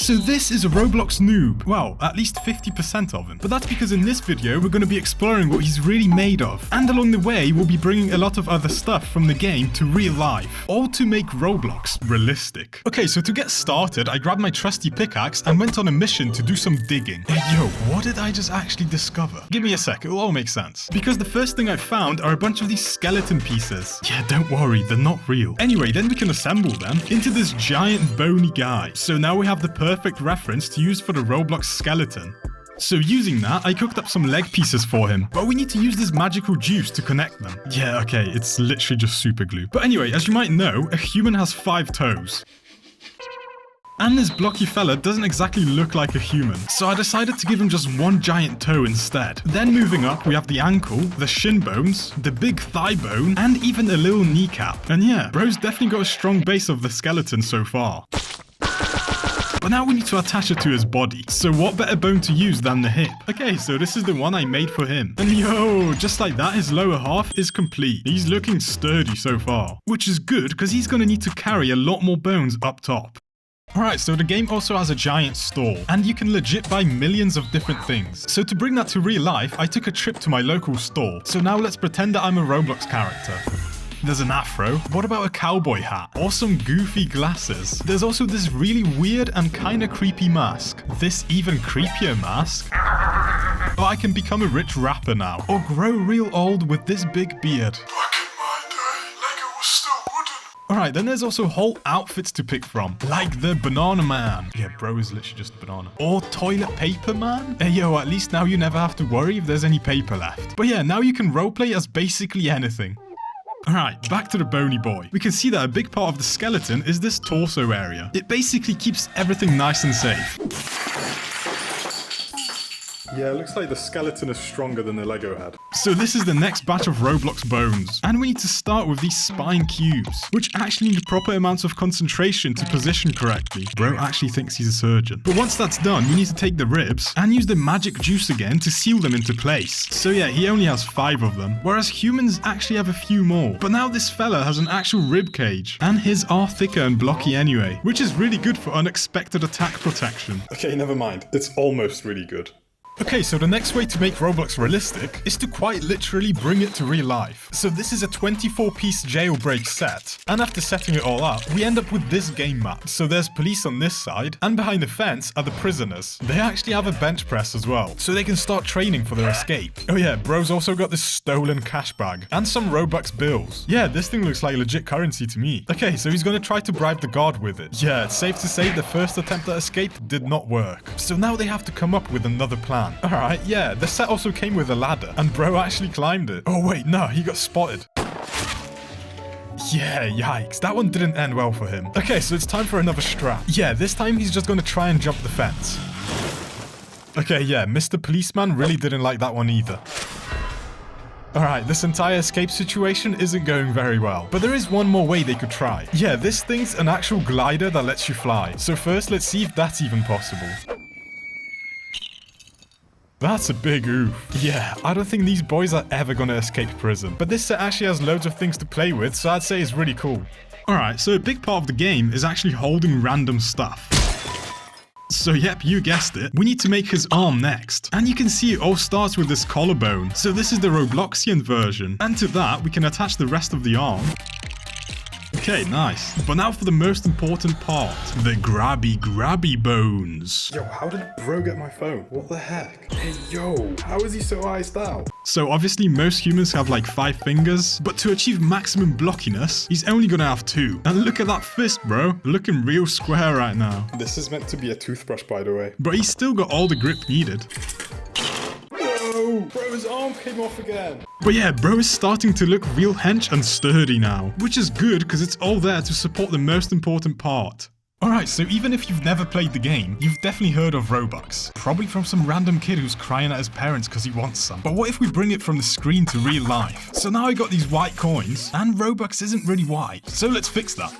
So this is a Roblox noob. Well, at least 50% of him. But that's because in this video, we're going to be exploring what he's really made of. And along the way, we'll be bringing a lot of other stuff from the game to real life. All to make Roblox realistic. Okay, so to get started, I grabbed my trusty pickaxe and went on a mission to do some digging. Hey, yo, what did I just actually discover? Give me a sec, it'll all make sense. Because the first thing I found are a bunch of these skeleton pieces. Yeah, don't worry, they're not real. Anyway, then we can assemble them into this giant bony guy. So now we have the perfect reference to use for the Roblox skeleton. So using that, I cooked up some leg pieces for him. But we need to use this magical juice to connect them. Yeah, okay, it's literally just super glue. But anyway, as you might know, a human has 5 toes. And this blocky fella doesn't exactly look like a human, so I decided to give him just one giant toe instead. Then moving up, we have the ankle, the shin bones, the big thigh bone, and even a little kneecap. And yeah, bro's definitely got a strong base of the skeleton so far. But now we need to attach it to his body. So what better bone to use than the hip? Okay, so this is the one I made for him. And yo, just like that, his lower half is complete. He's looking sturdy so far, which is good because he's going to need to carry a lot more bones up top. Alright, so the game also has a giant store, and you can legit buy millions of different things. So to bring that to real life, I took a trip to my local store. So now let's pretend that I'm a Roblox character. There's an afro. What about a cowboy hat? Or some goofy glasses? There's also this really weird and kinda creepy mask. This even creepier mask. Or I can become a rich rapper now. Or grow real old with this big beard. Alright, then there's also whole outfits to pick from, like the banana man. Yeah, bro is literally just a banana. Or toilet paper man. Hey yo, at least now you never have to worry if there's any paper left. But yeah, now you can roleplay as basically anything. Alright, back to the bony boy. We can see that a big part of the skeleton is this torso area. It basically keeps everything nice and safe. Yeah, it looks like the skeleton is stronger than the Lego head. So this is the next batch of Roblox bones. And we need to start with these spine cubes, which actually need proper amounts of concentration to position correctly. Bro actually thinks he's a surgeon. But once that's done, we need to take the ribs and use the magic juice again to seal them into place. So yeah, he only has 5 of them, whereas humans actually have a few more. But now this fella has an actual rib cage, and his are thicker and blocky anyway, which is really good for unexpected attack protection. Okay, never mind. It's almost really good. Okay, so the next way to make Roblox realistic is to quite literally bring it to real life. So this is a 24-piece jailbreak set, and after setting it all up, we end up with this game map. So there's police on this side, and behind the fence are the prisoners. They actually have a bench press as well, so they can start training for their escape. Oh yeah, bro's also got this stolen cash bag, and some Robux bills. Yeah, this thing looks like legit currency to me. Okay, so he's gonna try to bribe the guard with it. Yeah, it's safe to say the first attempt at escape did not work. So now they have to come up with another plan. Alright, yeah, the set also came with a ladder, and bro actually climbed it. Oh wait, no, he got spotted. Yeah, yikes, that one didn't end well for him. Okay, so it's time for another strat. Yeah, this time he's just gonna try and jump the fence. Okay, yeah, Mr. Policeman really didn't like that one either. Alright, this entire escape situation isn't going very well, but there is one more way they could try. Yeah, this thing's an actual glider that lets you fly. So first, let's see if that's even possible. That's a big oof. Yeah, I don't think these boys are ever gonna escape prison. But this set actually has loads of things to play with, so I'd say it's really cool. Alright, so a big part of the game is actually holding random stuff. So yep, you guessed it. We need to make his arm next. And you can see it all starts with this collarbone. So this is the Robloxian version. And to that, we can attach the rest of the arm. Okay, nice. But now for the most important part, the grabby bones. Yo, how did bro get my phone? What the heck? Hey, yo, how is he so iced out? So obviously most humans have like 5 fingers, but to achieve maximum blockiness, he's only gonna have 2. And look at that fist, bro. Looking real square right now. This is meant to be a toothbrush, by the way. But he's still got all the grip needed. Bro, his arm came off again. But yeah, bro is starting to look real hench and sturdy now, which is good because it's all there to support the most important part. Alright, so even if you've never played the game, you've definitely heard of Robux. Probably from some random kid who's crying at his parents because he wants some. But what if we bring it from the screen to real life? So now I got these white coins, and Robux isn't really white. So let's fix that.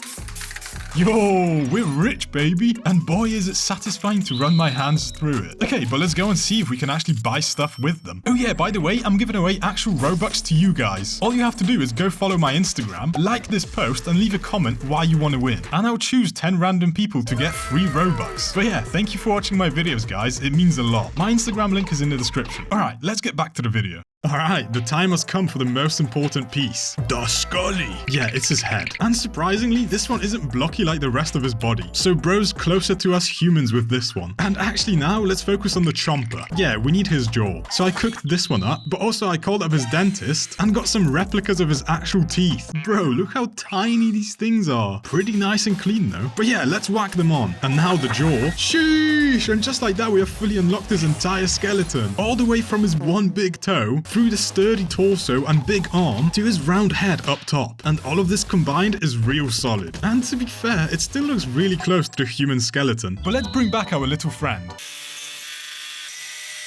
Yo, we're rich, baby. And boy, is it satisfying to run my hands through it. Okay, but let's go and see if we can actually buy stuff with them. Oh yeah, by the way, I'm giving away actual Robux to you guys. All you have to do is go follow my Instagram, like this post, and leave a comment why you want to win. And I'll choose 10 random people to get free Robux. But yeah, thank you for watching my videos, guys. It means a lot. My Instagram link is in the description. All right, let's get back to the video. Alright, the time has come for the most important piece. The Scully. Yeah, it's his head. And surprisingly, this one isn't blocky like the rest of his body. So bro's closer to us humans with this one. And actually now, let's focus on the chomper. Yeah, we need his jaw. So I cooked this one up, but also I called up his dentist and got some replicas of his actual teeth. Bro, look how tiny these things are. Pretty nice and clean though. But yeah, let's whack them on. And now the jaw. Sheesh! And just like that, we have fully unlocked his entire skeleton. All the way from his one big toe, through the sturdy torso and big arm to his round head up top. And all of this combined is real solid. And to be fair, it still looks really close to the human skeleton. But let's bring back our little friend.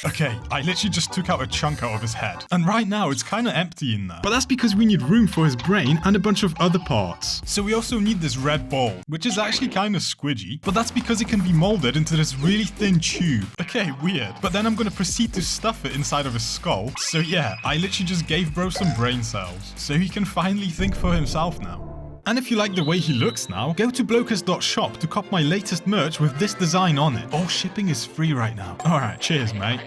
Okay, I literally just took out a chunk out of his head. And right now, it's kind of empty in there. But that's because we need room for his brain and a bunch of other parts. So we also need this red ball, which is actually kind of squidgy. But that's because it can be molded into this really thin tube. Okay, weird. But then I'm going to proceed to stuff it inside of his skull. So yeah, I literally just gave bro some brain cells. So he can finally think for himself now. And if you like the way he looks now, go to BLOKEST.shop to cop my latest merch with this design on it. All shipping is free right now. Alright, cheers, mate.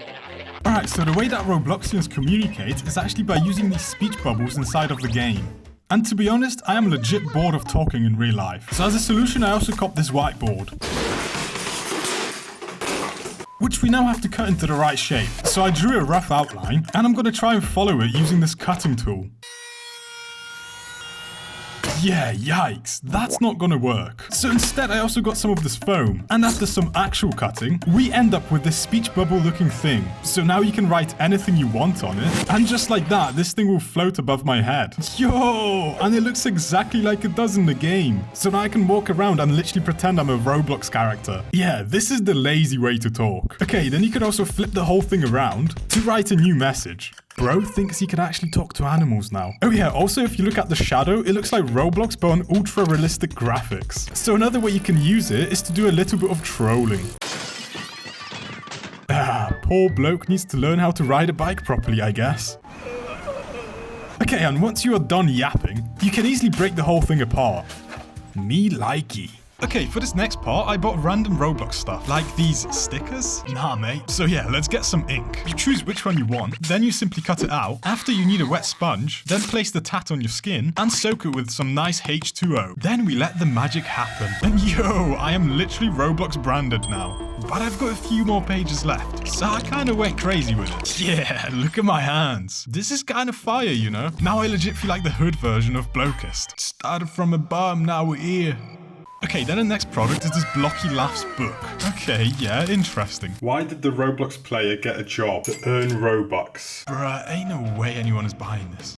Alright, so the way that Robloxians communicate is actually by using these speech bubbles inside of the game. And to be honest, I am legit bored of talking in real life. So as a solution, I also copped this whiteboard, which we now have to cut into the right shape. So I drew a rough outline, and I'm going to try and follow it using this cutting tool. Yeah, yikes, that's not gonna work. So instead, I also got some of this foam. And after some actual cutting, we end up with this speech bubble looking thing. So now you can write anything you want on it. And just like that, this thing will float above my head. Yo, and it looks exactly like it does in the game. So now I can walk around and literally pretend I'm a Roblox character. Yeah, this is the lazy way to talk. Okay, then you could also flip the whole thing around to write a new message. Bro thinks he can actually talk to animals now. Oh yeah, also if you look at the shadow, it looks like Roblox but on ultra realistic graphics. So another way you can use it is to do a little bit of trolling. Poor bloke needs to learn how to ride a bike properly, I guess. Okay, and once you are done yapping, you can easily break the whole thing apart. Me likey. Okay, for this next part, I bought random Roblox stuff, like these stickers. Nah, mate. So yeah, let's get some ink. You choose which one you want, then you simply cut it out. After you need a wet sponge, then place the tat on your skin and soak it with some nice H2O. Then we let the magic happen. And yo, I am literally Roblox branded now. But I've got a few more pages left, so I kind of went crazy with it. Yeah, look at my hands. This is kind of fire, you know? Now I legit feel like the hood version of BLOKEST. Started from a bum, now we're here. Okay, then the next product is this Blocky Laughs book. Okay, yeah, interesting. Why did the Roblox player get a job to earn Robux? Bruh, ain't no way anyone is buying this.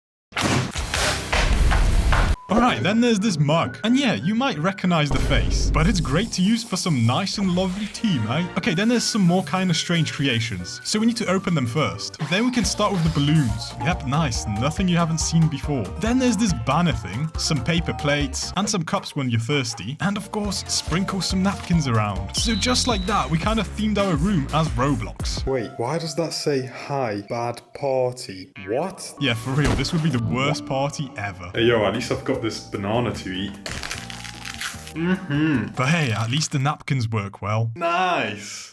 Alright, then there's this mug. And yeah, you might recognize the face, but it's great to use for some nice and lovely tea, mate. Okay, then there's some more kind of strange creations. So we need to open them first. Then we can start with the balloons. Yep, nice. Nothing you haven't seen before. Then there's this banner thing, some paper plates, and some cups when you're thirsty. And of course, sprinkle some napkins around. So just like that, we kind of themed our room as Roblox. Wait, why does that say, hi, bad party? What? Yeah, for real, this would be the worst party ever. Hey yo, at least I've got this banana to eat. But hey, at least the napkins work well. Nice.